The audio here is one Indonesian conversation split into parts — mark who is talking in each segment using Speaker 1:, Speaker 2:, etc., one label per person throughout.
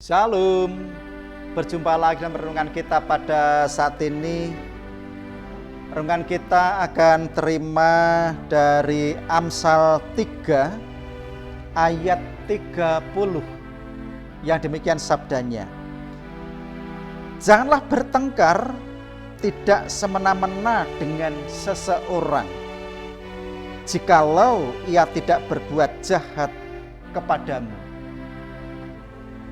Speaker 1: Shalom, berjumpa lagi dalam renungan kita pada saat ini. Renungan kita akan terima dari Amsal 3 ayat 30 yang demikian sabdanya. Janganlah bertengkar tidak semena-mena dengan seseorang, jikalau ia tidak berbuat jahat kepadamu.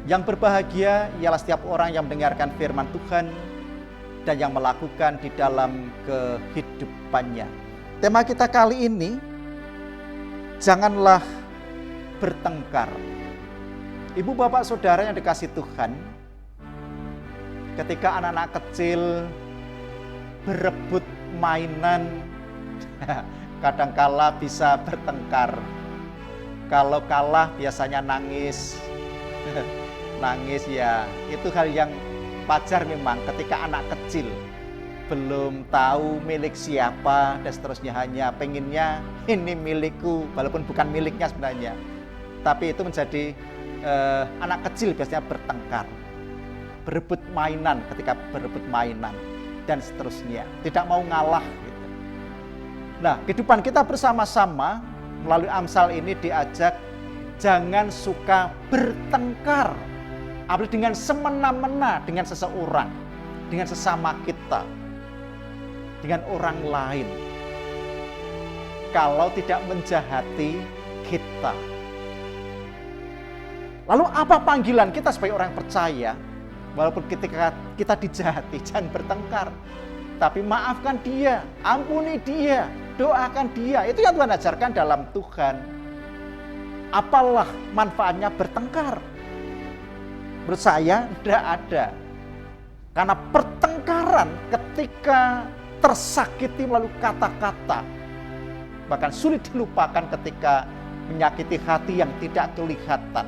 Speaker 1: Yang berbahagia ialah setiap orang yang mendengarkan firman Tuhan dan yang melakukan di dalam kehidupannya. Tema kita kali ini, janganlah bertengkar. Ibu, bapak, saudara yang dikasihi Tuhan, ketika anak-anak kecil berebut mainan, kadangkala bisa bertengkar. Kalau kalah biasanya nangis. Nangis ya, itu hal yang wajar memang ketika anak kecil belum tahu milik siapa dan seterusnya, hanya pengennya ini milikku walaupun bukan miliknya sebenarnya. Tapi itu menjadi anak kecil biasanya bertengkar, berebut mainan, ketika berebut mainan dan seterusnya, tidak mau ngalah gitu. Nah, kehidupan kita bersama-sama melalui Amsal ini diajak jangan suka bertengkar, apalagi dengan semena-mena dengan seseorang, dengan sesama kita, dengan orang lain, kalau tidak menjahati kita. Lalu apa panggilan kita sebagai orang percaya? Walaupun ketika kita dijahati, jangan bertengkar, tapi maafkan dia, ampuni dia, doakan dia. Itu yang Tuhan ajarkan dalam Tuhan. Apalah manfaatnya bertengkar? Menurut saya tidak ada. Karena pertengkaran ketika tersakiti melalui kata-kata, bahkan sulit dilupakan ketika menyakiti hati yang tidak kelihatan.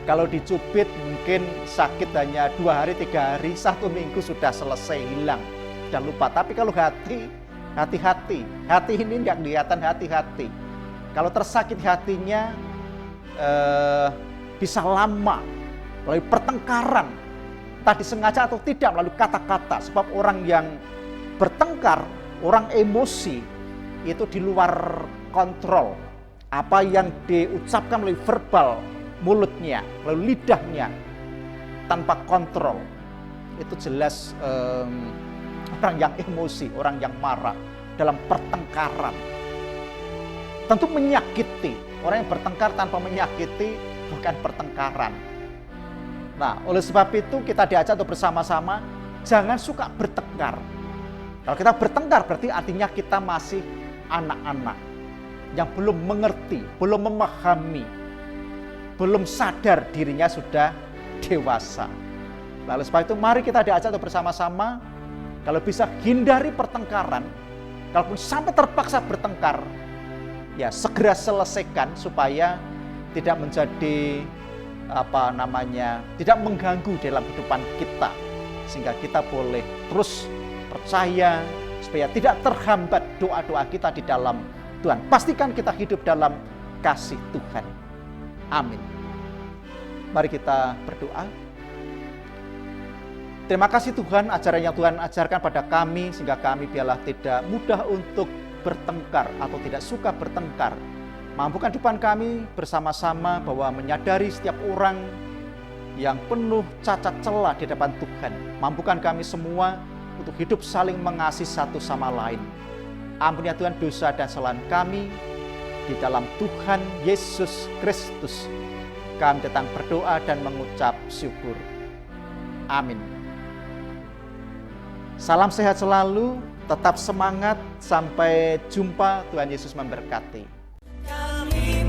Speaker 1: Kalau dicubit mungkin sakit hanya 2 hari, 3 hari, 1 minggu sudah selesai, hilang, sudah lupa. Tapi kalau hati-hati ini tidak kelihatan, hati-hati. Kalau tersakiti hatinya bisa lama melalui pertengkaran, entah disengaja atau tidak, melalui kata-kata. Sebab orang yang bertengkar, orang emosi, itu di luar kontrol. Apa yang diucapkan melalui verbal, mulutnya, melalui lidahnya, tanpa kontrol, itu jelas orang yang emosi, orang yang marah dalam pertengkaran. Tentu menyakiti. Orang yang bertengkar tanpa menyakiti bukan pertengkaran. Nah, oleh sebab itu kita diajak untuk bersama-sama jangan suka bertengkar. Kalau kita bertengkar berarti artinya kita masih anak-anak yang belum mengerti, belum memahami, belum sadar dirinya sudah dewasa. Lalu sebab itu mari kita diajak untuk bersama-sama, kalau bisa hindari pertengkaran. Kalaupun sampai terpaksa bertengkar, ya segera selesaikan supaya tidak menjadi tidak mengganggu dalam kehidupan kita, sehingga kita boleh terus percaya supaya tidak terhambat doa-doa kita di dalam Tuhan. Pastikan kita hidup dalam kasih Tuhan. Amin. Mari kita berdoa. Terima kasih Tuhan, ajaran yang Tuhan ajarkan pada kami, sehingga kami biarlah tidak mudah untuk bertengkar atau tidak suka bertengkar. Mampukan kehidupan kami bersama-sama bahwa menyadari setiap orang yang penuh cacat celah di depan Tuhan. Mampukan kami semua untuk hidup saling mengasihi satu sama lain. Ampuni ya Tuhan dosa dan kesalahan kami. Di dalam Tuhan Yesus Kristus kami datang berdoa dan mengucap syukur. Amin. Salam sehat selalu, tetap semangat, sampai jumpa, Tuhan Yesus memberkati. Kami